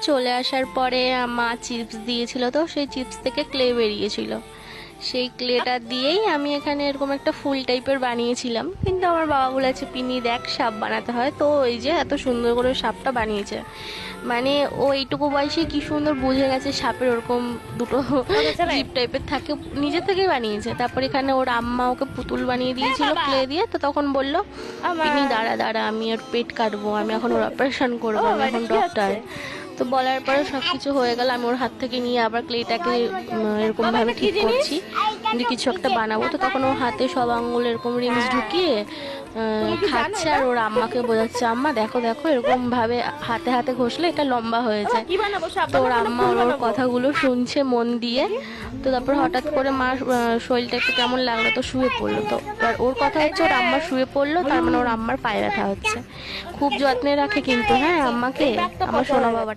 চলে আসার পরে মা চিপস দিয়েছিল, তো সেই চিপস থেকে ক্লে বেরিয়েছিল। সেই ক্লেটা দিয়েই আমি এখানে এরকম একটা ফুল টাইপের বানিয়েছিলাম, কিন্তু আমার বাবা বলেছে পিনি দেখ সাপ বানাতে হয়, তো এই যে এত সুন্দর করে সাপটা বানিয়েছে। মানে ও এইটুকু বয়সে কি সুন্দর বুঝে গেছে সাপের ওরকম দুটো জিপ টাইপের থাকে, নিজে থেকেই বানিয়েছে। তারপর এখানে ওর আম্মা ওকে পুতুল বানিয়ে দিয়েছিল ক্লে দিয়ে, তো তখন বললো পিনি দাঁড়া দাঁড়া আমি ওর পেট কাটবো, আমি এখন ওর অপারেশন করবো, আমি এখন ডক্টর। তো বলার পরে সবকিছু হয়ে গেল, আমি ওর হাত থেকে নিয়ে আবার ক্লেটাকে এরকম ভাবে ঠিক করছি যে কিছু একটা বানাবো। তো তখন ওর হাতে সব আঙ্গুল এরকম রিংস ঢুকিয়ে খাচ্ছে, আর ওর আম্মাকে বোঝাচ্ছে আম্মা দেখো দেখো এরকম ভাবে হাতে হাতে ঘষলে এটা লম্বা হয়ে যায়। তো ওর আম্মা ওর কথাগুলো শুনছে মন দিয়ে। তো তারপর হঠাৎ করে মা শরীরটা একটু কেমন লাগলো, তো শুয়ে পড়লো। তো এবার ওর কথা হচ্ছে ওর আম্মা শুয়ে পড়লো, তার মানে ওর আম্মার পায়ে ব্যথা হচ্ছে। খুব যত্নে রাখে কিন্তু, হ্যাঁ আম্মাকে আমার সোনা বাবা।